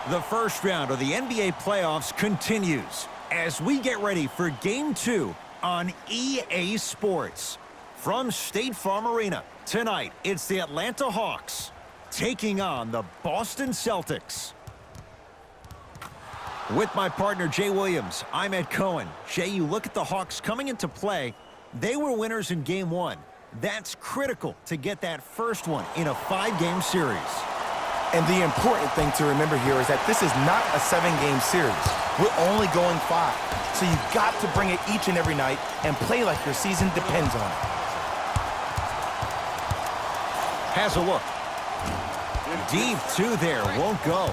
The first round of the NBA playoffs continues as we get ready for Game 2 on EA Sports. From State Farm Arena, tonight it's the Atlanta Hawks taking on the Boston Celtics. With my partner, Jay Williams, I'm Ed Cohen. Jay, you look at the Hawks coming into play. They were winners in Game 1. That's critical to get that first one in a 5-game series. And the important thing to remember here is that this is not a 7-game series. We're only going 5. So you've got to bring it each and every night and play like your season depends on it. Has a look. Deep two there, won't go.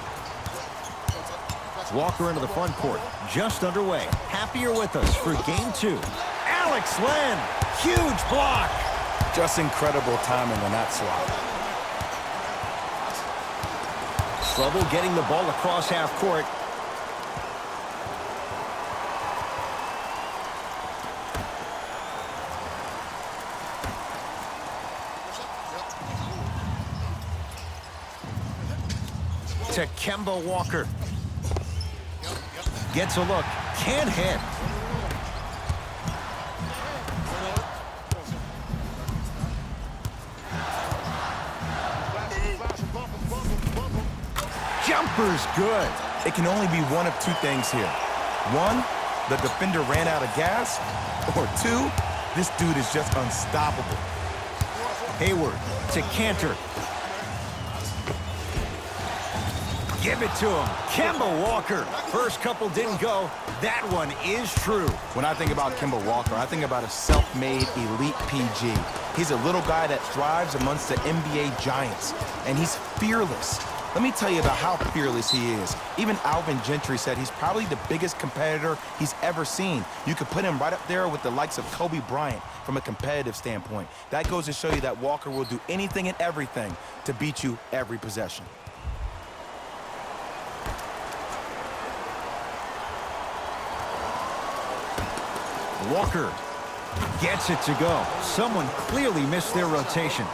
Walker into the front court, just underway. Happier with us for Game 2. Alex Len, huge block. Just incredible timing on that swap. Trouble getting the ball across half court. To Kemba Walker. Gets a look. Can't hit. Jumper's good. It can only be one of two things here. One, the defender ran out of gas. Or two, this dude is just unstoppable. Hayward to Cantor. Give it to him. Kemba Walker. First couple didn't go. That one is true. When I think about Kemba Walker, I think about a self-made elite PG. He's a little guy that thrives amongst the NBA giants, and he's fearless. Let me tell you about how fearless he is. Even Alvin Gentry said he's probably the biggest competitor he's ever seen. You could put him right up there with the likes of Kobe Bryant from a competitive standpoint. That goes to show you that Walker will do anything and everything to beat you every possession. Walker gets it to go. Someone clearly missed their rotation.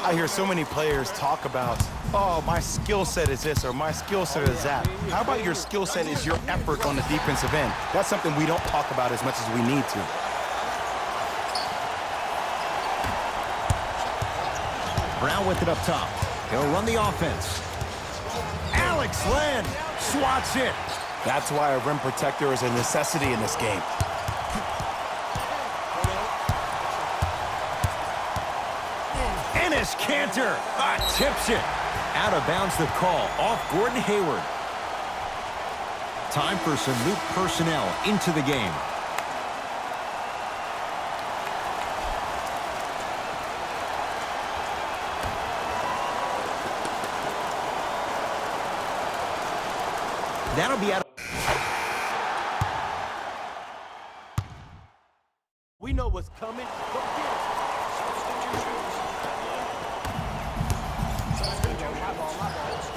I hear so many players talk about, oh, my skill set is this or my skill set is that. How about your skill set is your effort on the defensive end? That's something we don't talk about as much as we need to. Brown with it up top. He'll run the offense. Alex Len swats it. That's why a rim protector is a necessity in this game. Cantor tips it. Out of bounds the call off Gordon Hayward. Time for some new personnel into the game. That'll be out. We know what's coming.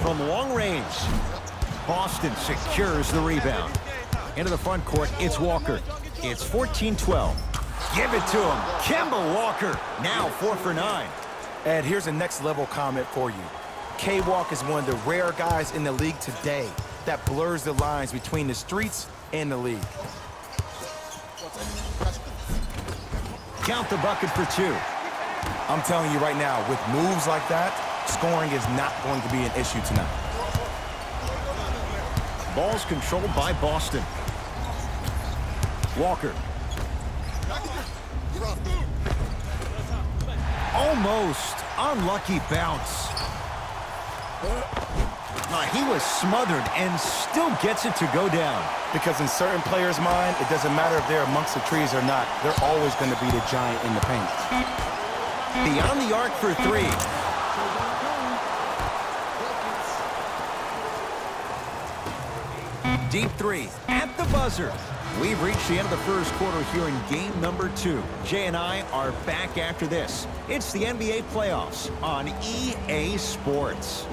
From long range, Boston secures the rebound. Into the front court, it's Walker. It's 14-12. Give it to him. Kemba Walker, now 4 for 9. Ed, here's a next-level comment for you. K-Walk is one of the rare guys in the league today that blurs the lines between the streets and the league. Count the bucket for 2. I'm telling you right now, with moves like that, scoring is not going to be an issue tonight. Ball's controlled by Boston. Walker. Almost unlucky bounce. He was smothered and still gets it to go down. Because in certain players' mind, it doesn't matter if they're amongst the trees or not. They're always going to be the giant in the paint. Beyond the arc for 3. Deep 3 at the buzzer. We've reached the end of the first quarter here in game number 2. Jay and I are back after this. It's the NBA playoffs on EA Sports.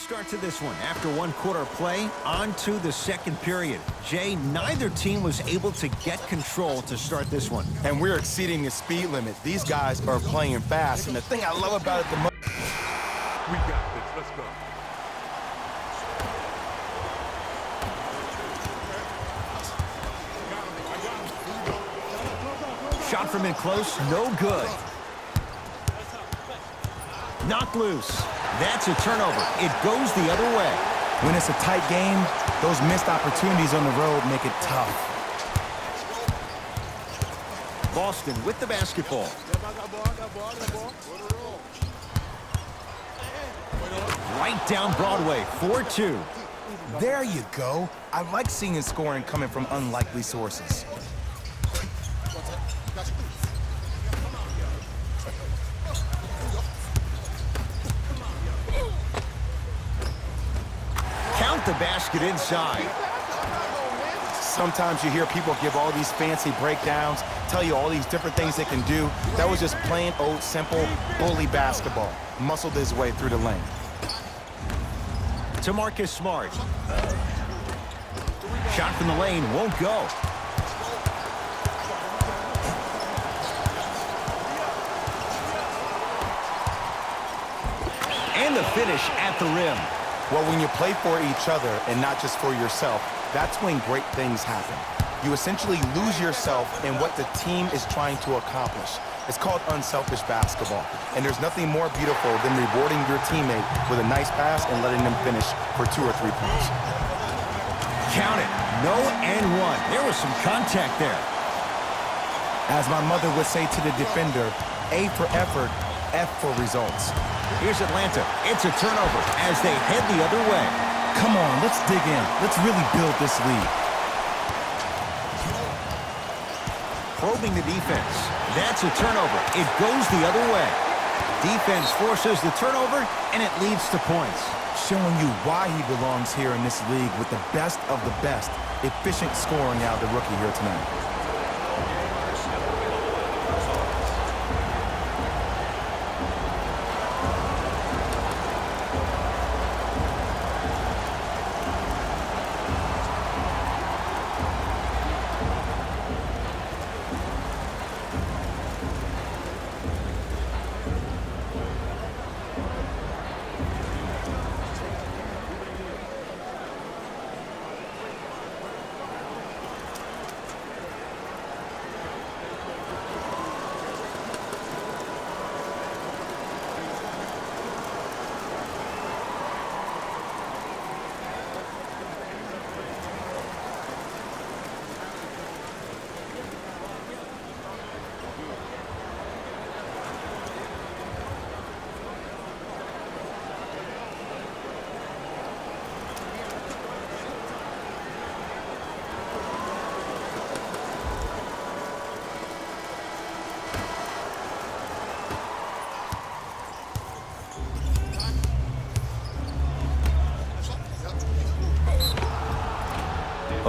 start to this one. After one quarter play, on to the second period. Jay, neither team was able to get control to start this one. And we're exceeding the speed limit. These guys are playing fast, and the thing I love about it the most... We got this. Let's go. Shot from in close, no good. Knocked loose. That's a turnover. It goes the other way. When it's a tight game, those missed opportunities on the road make it tough. Boston with the basketball. Right down Broadway, 4-2. There you go. I like seeing scoring coming from unlikely sources. Count the basket inside. Sometimes you hear people give all these fancy breakdowns, tell you all these different things they can do. That was just plain old simple bully basketball. Muscled his way through the lane. To Marcus Smart. Shot from the lane won't go. And the finish at the rim. Well, when you play for each other and not just for yourself, that's when great things happen. You essentially lose yourself in what the team is trying to accomplish. It's called unselfish basketball. And there's nothing more beautiful than rewarding your teammate with a nice pass and letting them finish for 2 or 3 points. Count it. No and one. There was some contact there. As my mother would say to the defender, A for effort, F for results. Here's Atlanta. It's a turnover as they head the other way. Come on, let's dig in. Let's really build this lead. Probing the defense. That's a turnover. It goes the other way. Defense forces the turnover, and it leads to points. Showing you why he belongs here in this league with the best of the best. Efficient scoring out of the rookie here tonight.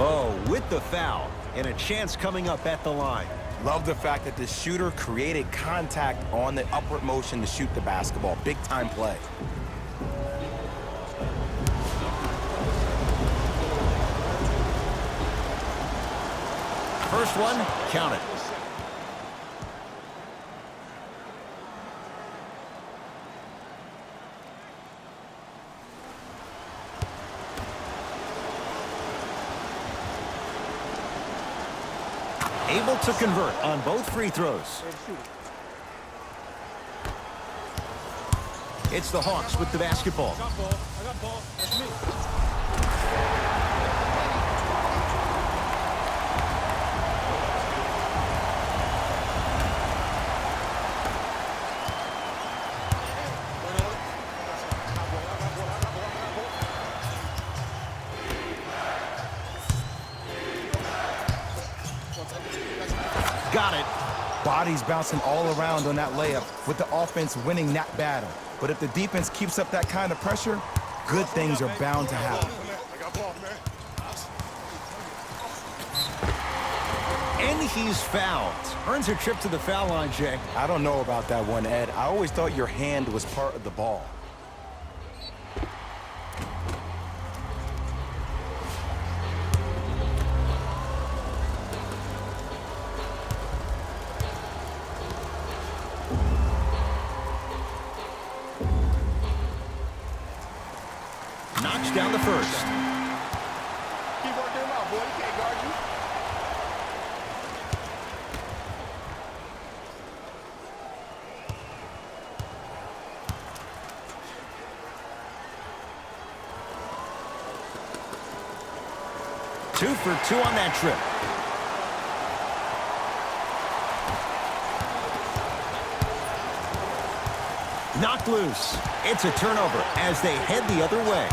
Oh, with the foul, and a chance coming up at the line. Love the fact that the shooter created contact on the upward motion to shoot the basketball. Big time play. First one, count it. Able to convert on both free throws. It's the Hawks with the basketball. I got ball. That's me. Got it. Bodies bouncing all around on that layup with the offense winning that battle. But if the defense keeps up that kind of pressure, good things are bound to happen. And he's fouled. Earns a trip to the foul line, Jay. I don't know about that one, Ed. I always thought your hand was part of the ball. down the first. Keep working him out, boy. He can't guard you. Two for two on that trip. Knocked loose. It's a turnover as they head the other way.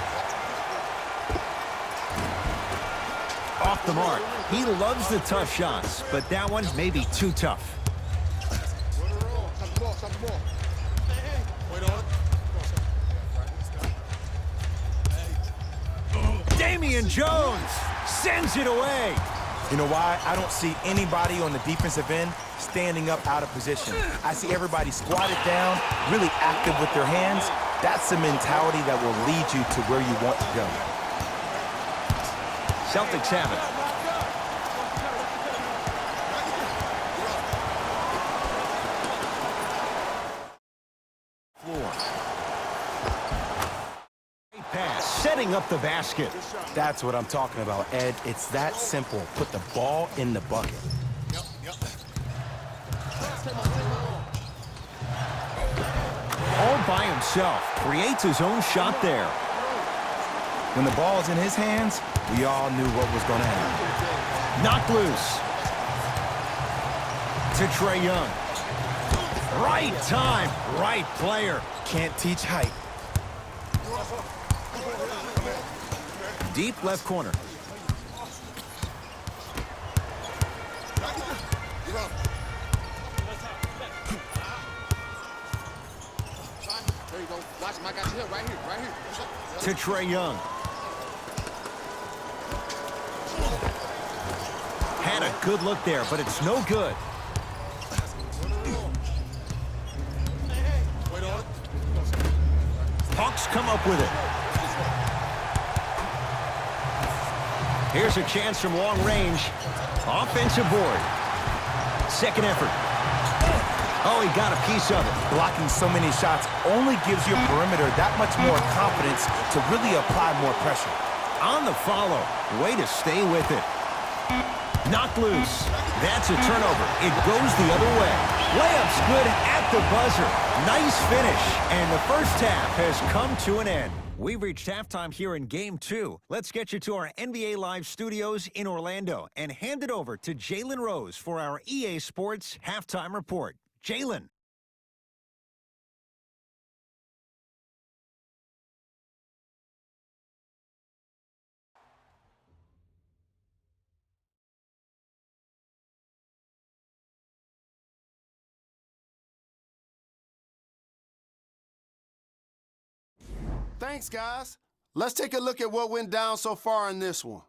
Off the mark. He loves the tough shots, but that one may be too tough. Damian Jones sends it away. You know why? I don't see anybody on the defensive end standing up out of position. I see everybody squatted down, really active with their hands. That's the mentality that will lead you to where you want to go. Celtics have it. Floor. Great pass, setting up the basket. That's what I'm talking about, Ed. It's that simple. Put the ball in the bucket. All by himself, creates his own shot there. When the ball's in his hands, we all knew what was going to happen. Knocked loose. To Trae Young. Right time, right player. Can't teach height. Deep left corner. There you go. Watch him. I got you here. Right here. Right here. To Trae Young. Had a good look there, but it's no good. Hawks come up with it. Here's a chance from long range. Offensive board. Second effort. Oh, he got a piece of it. Blocking so many shots only gives your perimeter that much more confidence to really apply more pressure. On the follow. Way to stay with it. Knocked loose. That's a turnover. It goes the other way. Layup's good at the buzzer. Nice finish. And the first half has come to an end. We've reached halftime here in Game 2. Let's get you to our NBA Live studios in Orlando and hand it over to Jalen Rose for our EA Sports Halftime Report. Jalen. Thanks, guys. Let's take a look at what went down so far in this one.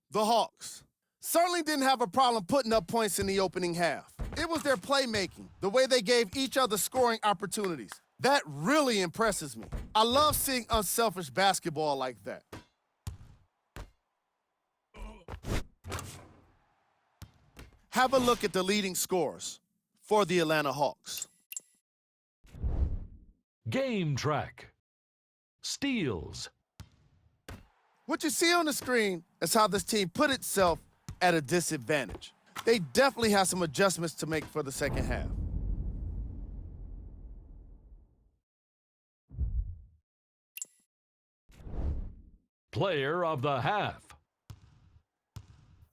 The Hawks certainly didn't have a problem putting up points in the opening half. It was their playmaking, the way they gave each other scoring opportunities. That really impresses me. I love seeing unselfish basketball like that. Have a look at the leading scorers for the Atlanta Hawks. Game track. Steals. What you see on the screen is how this team put itself at a disadvantage. They definitely have some adjustments to make for the second half. Player of the half.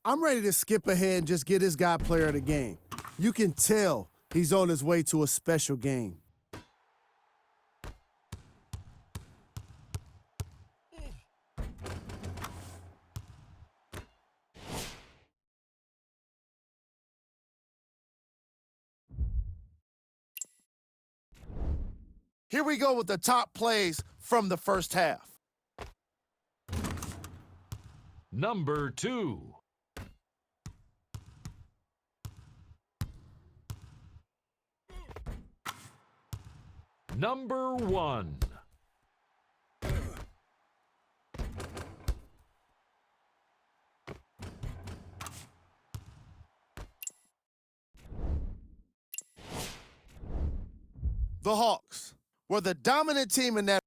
I'm ready to skip ahead and just get this guy player of the game. You can tell he's on his way to a special game. Here we go with the top plays from the first half. Number 2. Number 1. The Hawks were the dominant team in that.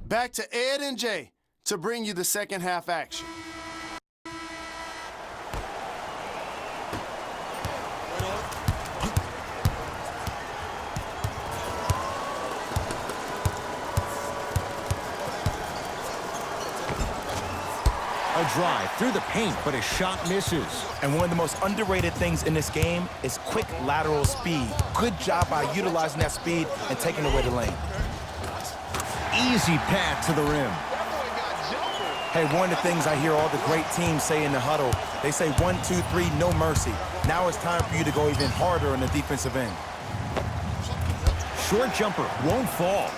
Back to Ed and Jay to bring you the second half action. A drive through the paint, but his shot misses. And one of the most underrated things in this game is quick lateral speed. Good job by utilizing that speed and taking away the lane. Easy path to the rim. Hey, one of the things I hear all the great teams say in the huddle, they say 1, 2, 3, no mercy. Now it's time for you to go even harder on the defensive end. Short jumper won't fall.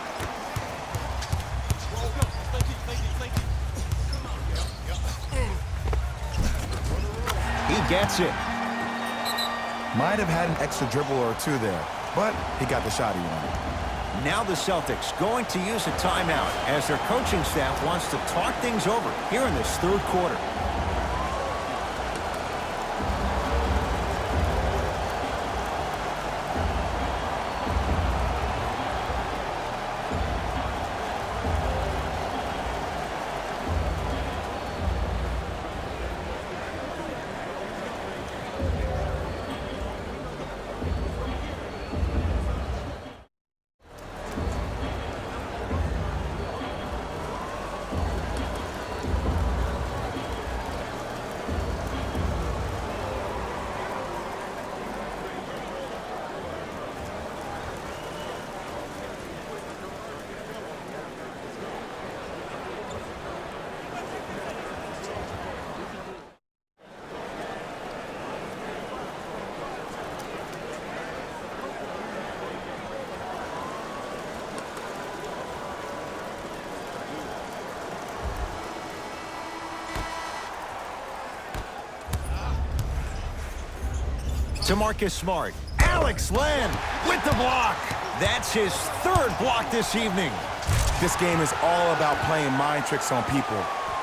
He gets it. Might have had an extra dribble or two there, but he got the shot he wanted. Now the Celtics going to use a timeout as their coaching staff wants to talk things over here in this third quarter. To Marcus Smart. Alex Len with the block. That's his third block this evening. This game is all about playing mind tricks on people.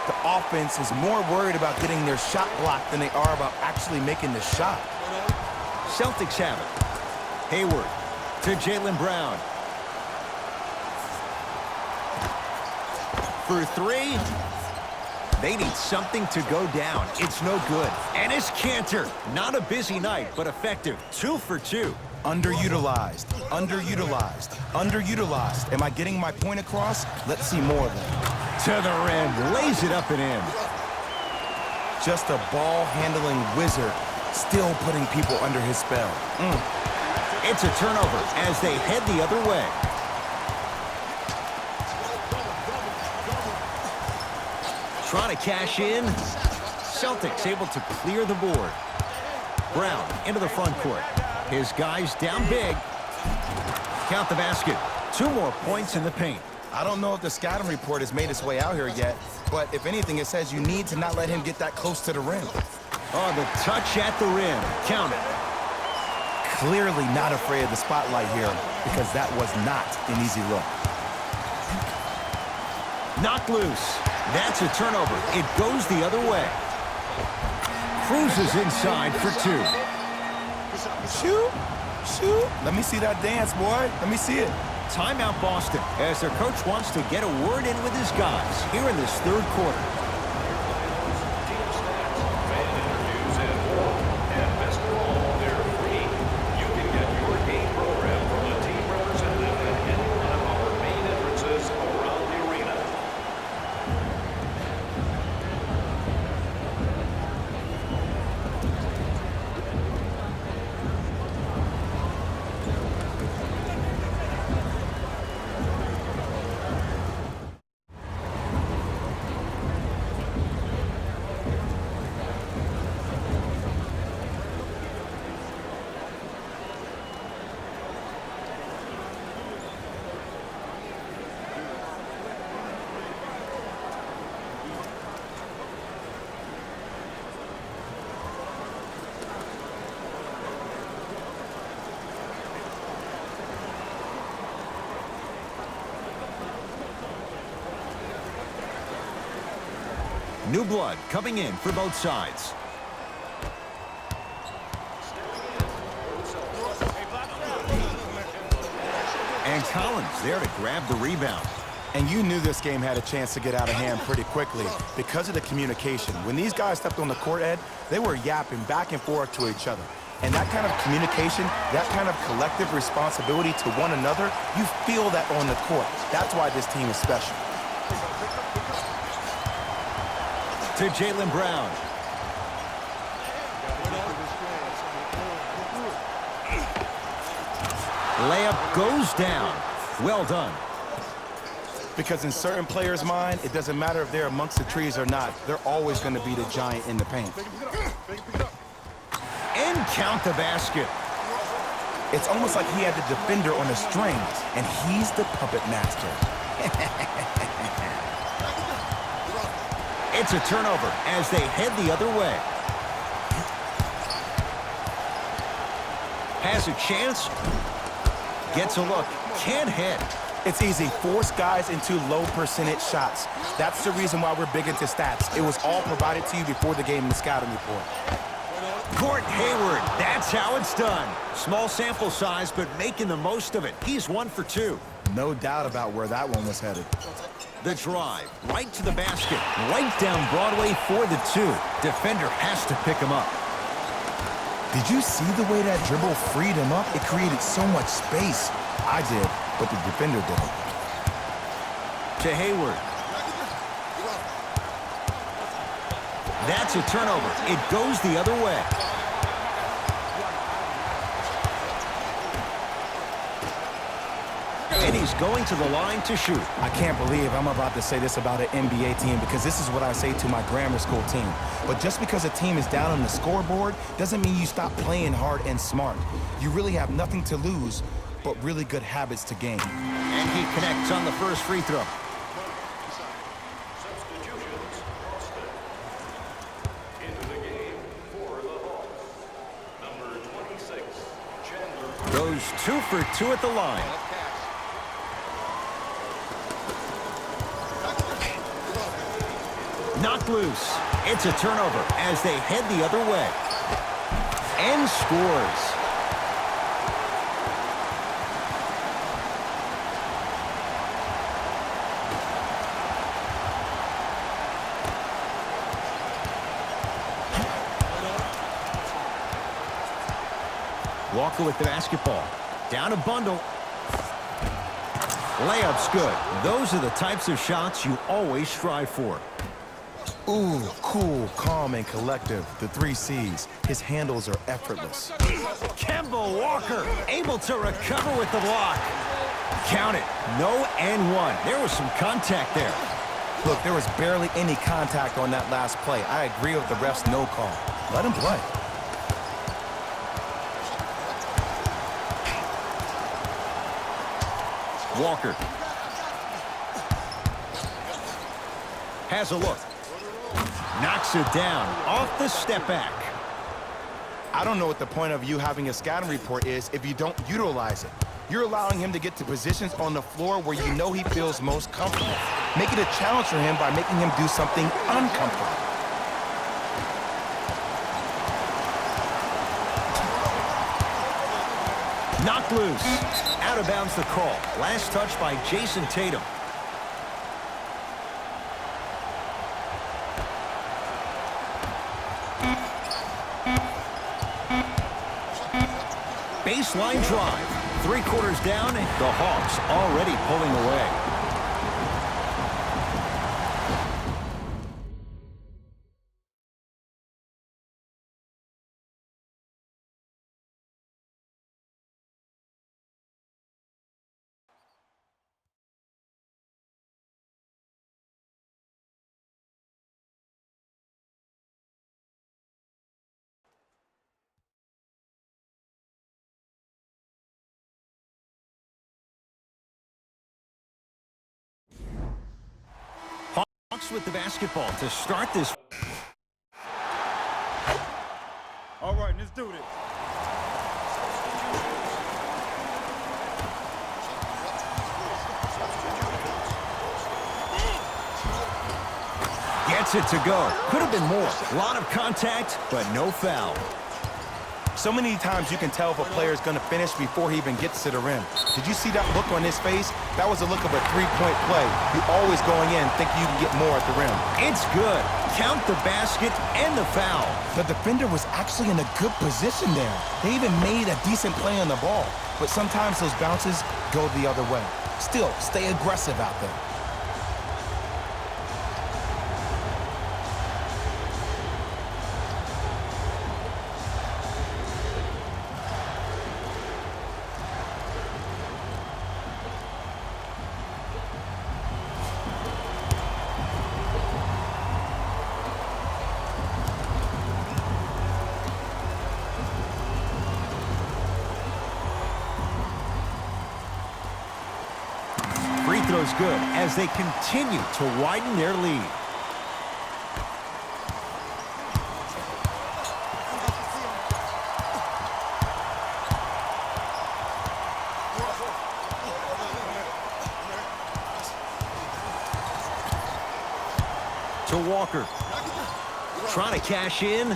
The offense is more worried about getting their shot blocked than they are about actually making the shot. Celtics have it. Hayward to Jaylen Brown. For three. They need something to go down. It's no good. And it's Cantor. Not a busy night, but effective. 2 for 2. Underutilized, underutilized, underutilized. Am I getting my point across? Let's see more of them. To the rim. Lays it up and in. Just a ball-handling wizard, still putting people under his spell. It's a turnover as they head the other way. Trying to cash in. Celtics able to clear the board. Brown into the front court. His guys down big. Count the basket. 2 more points in the paint. I don't know if the scouting report has made its way out here yet, but if anything, it says you need to not let him get that close to the rim. Oh, the touch at the rim. Count it. Clearly not afraid of the spotlight here because that was not an easy look. Knocked loose. That's a turnover. It goes the other way. Cruises inside for 2. Shoot, shoot. Let me see that dance, boy. Let me see it. Timeout Boston as their coach wants to get a word in with his guys here in this third quarter. New blood coming in for both sides. And Collins there to grab the rebound. And you knew this game had a chance to get out of hand pretty quickly because of the communication. When these guys stepped on the court, Ed, they were yapping back and forth to each other. And that kind of communication, that kind of collective responsibility to one another, you feel that on the court. That's why this team is special. To Jaylen Brown. Layup goes down. Well done. Because in certain players' mind, it doesn't matter if they're amongst the trees or not. They're always going to be the giant in the paint. And count the basket. It's almost like he had the defender on the strings, and he's the puppet master. It's a turnover as they head the other way. Has a chance. Gets a look. Can't hit. It's easy. Force guys into low percentage shots. That's the reason why we're big into stats. It was all provided to you before the game in the scouting report. Gordon Hayward, that's how it's done. Small sample size, but making the most of it. He's 1 for 2. No doubt about where that one was headed. The drive, right to the basket, right down Broadway for the 2. Defender has to pick him up. Did you see the way that dribble freed him up? It created so much space. I did, but the defender didn't. To Hayward. That's a turnover. It goes the other way. And he's going to the line to shoot. I can't believe I'm about to say this about an NBA team because this is what I say to my grammar school team. But just because a team is down on the scoreboard doesn't mean you stop playing hard and smart. You really have nothing to lose, but really good habits to gain. And he connects on the first free throw. Goes 2 for 2 at the line. Knocked loose. It's a turnover as they head the other way. And scores. Walker with the basketball. Down a bundle. Layup's good. Those are the types of shots you always strive for. Ooh, cool, calm, and collective. The 3 C's. His handles are effortless. Kemba Walker able to recover with the block. Count it. No and 1. There was some contact there. Look, there was barely any contact on that last play. I agree with the ref's no call. Let him play. Walker. Has a look. Knocks it down off the step back. I don't know what the point of you having a scouting report is if you don't utilize it. You're allowing him to get to positions on the floor where you know he feels most comfortable. Make it a challenge for him by making him do something uncomfortable. Knocked loose. Out of bounds the call. Last touch by Jason Tatum. Baseline drive. 3/4 down. The Hawks already pulling away. Hawks with the basketball to start this. All right, let's do this. Gets it to go. Could have been more. A lot of contact, but no foul. So many times you can tell if a player is going to finish before he even gets to the rim. Did you see that look on his face? That was a look of a three-point play. You always going in thinking you can get more at the rim. It's good. Count the basket and the foul. The defender was actually in a good position there. They even made a decent play on the ball. But sometimes those bounces go the other way. Still, stay aggressive out there. Free throw's good as they continue to widen their lead. To Walker. Trying to cash in.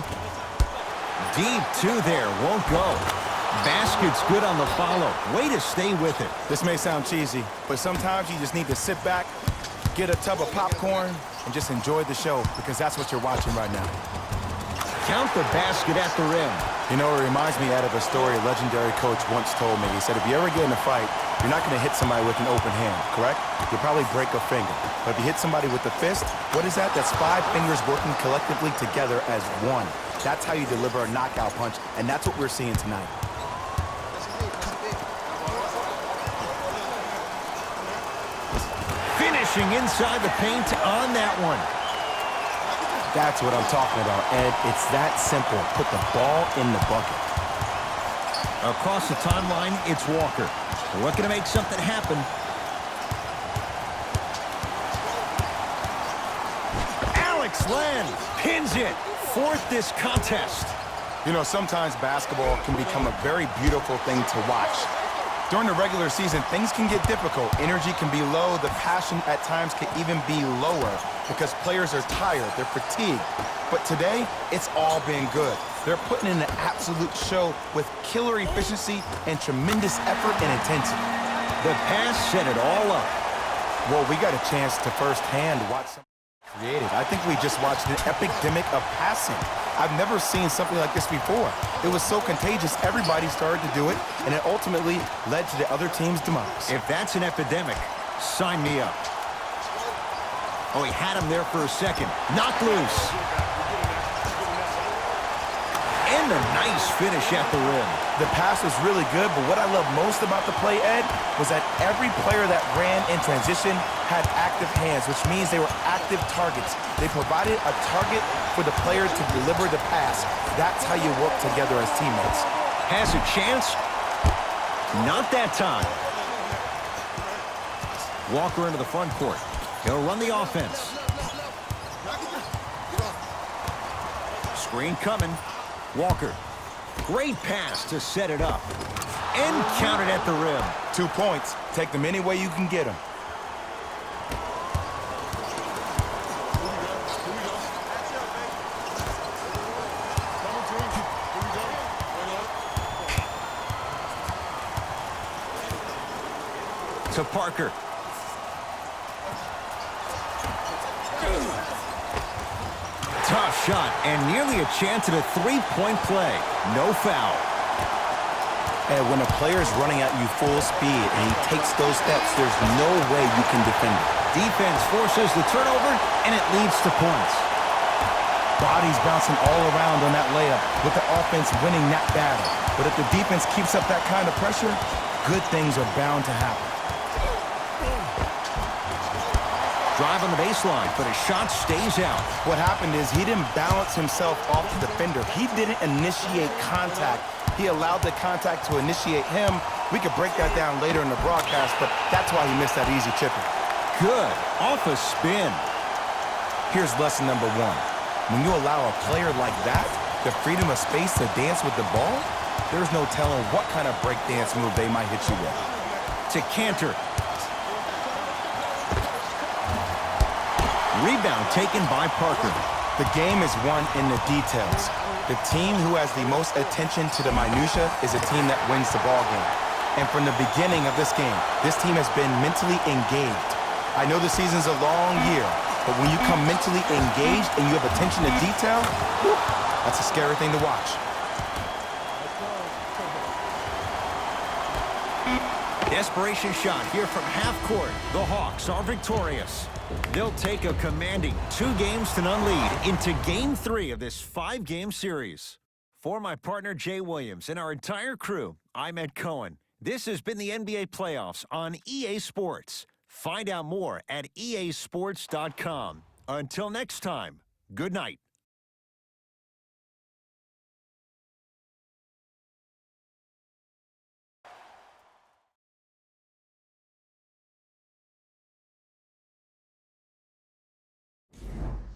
Deep two there. Won't go. Basket's good on the follow. Way to stay with it. This may sound cheesy, but sometimes you just need to sit back, get a tub of popcorn, and just enjoy the show, because that's what you're watching right now. Count the basket at the rim. You know, it reminds me out of a story a legendary coach once told me. He said, if you ever get in a fight, you're not going to hit somebody with an open hand, correct? You'll probably break a finger. But if you hit somebody with the fist, what is that? That's 5 fingers working collectively together as one. That's how you deliver a knockout punch, and that's what we're seeing tonight. Finishing inside the paint on that one. That's what I'm talking about, Ed. It's that simple. Put the ball in the bucket. Across the timeline, it's Walker. Looking to make something happen. Alex Len pins it. Fourth this contest. You know, sometimes basketball can become a very beautiful thing to watch. During the regular season, things can get difficult. Energy can be low. The passion at times can even be lower because players are tired. They're fatigued. But today, it's all been good. They're putting in an absolute show with killer efficiency and tremendous effort and intensity. The pass set it all up. Well, we got a chance to firsthand watch something creative. I think we just watched an epidemic of passing. I've never seen something like this before. It was so contagious, everybody started to do it, and it ultimately led to the other team's demise. If that's an epidemic, sign me up. Oh, he had him there for a second. Knocked loose. And a nice finish at the rim. The pass was really good, but what I love most about the play, Ed, was that every player that ran in transition had active hands, which means they were active targets. They provided a target for the player to deliver the pass. That's how you work together as teammates. Has a chance? Not that time. Walker into the front court. He'll run the offense. Screen coming. Walker. Great pass to set it up. And count it at the rim. 2 points. Take them any way you can get them. To Parker. Tough shot and nearly a chance at a three-point play. No foul. And when a player is running at you full speed and he takes those steps, there's no way you can defend it. Defense forces the turnover, and it leads to points. Bodies bouncing all around on that layup with the offense winning that battle. But if the defense keeps up that kind of pressure, good things are bound to happen. Drive on the baseline, but his shot stays out. What happened is he didn't balance himself off the defender. He didn't initiate contact. He allowed the contact to initiate him. We could break that down later in the broadcast, but that's why he missed that easy chipper. Good. Off a spin. Here's lesson number 1. When you allow a player like that the freedom of space to dance with the ball, there's no telling what kind of break dance move they might hit you with. To Cantor. Rebound taken by Parker. The game is won in the details. The team who has the most attention to the minutia is a team that wins the ball game. And from the beginning of this game, this team has been mentally engaged. I know the season's a long year, but when you come mentally engaged and you have attention to detail, whew, that's a scary thing to watch. Desperation shot here from half court. The Hawks are victorious. They'll take a commanding 2-0 lead into Game 3 of this 5-game series. For my partner Jay Williams and our entire crew, I'm Ed Cohen. This has been the NBA playoffs on EA Sports. Find out more at easports.com. Until next time, good night.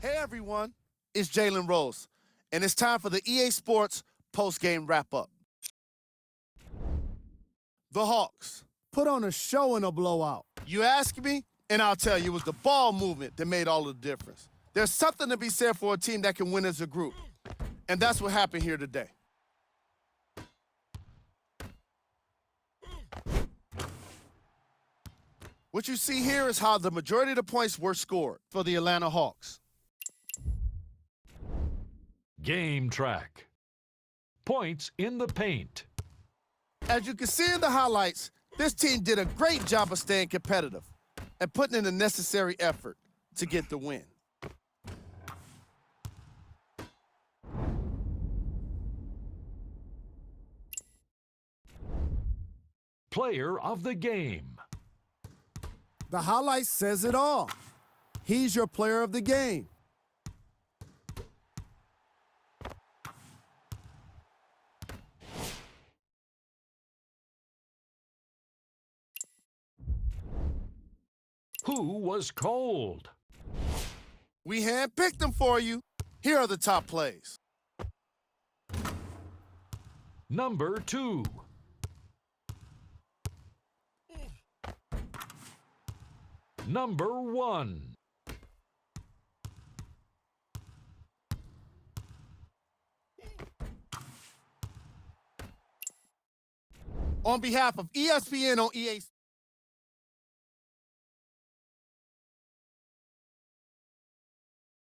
Hey everyone, it's Jalen Rose, and it's time for the EA Sports post-game wrap-up. The Hawks put on a show in a blowout. You ask me, and I'll tell you, it was the ball movement that made all the difference. There's something to be said for a team that can win as a group, and that's what happened here today. What you see here is how the majority of the points were scored for the Atlanta Hawks. Game track. Points in the paint. As you can see in the highlights, this team did a great job of staying competitive and putting in the necessary effort to get the win. Player of the game. The highlight says it all. He's your player of the game. Who was cold? We handpicked them for you. Here are the top plays. Number 2. Number 1. On behalf of ESPN on EA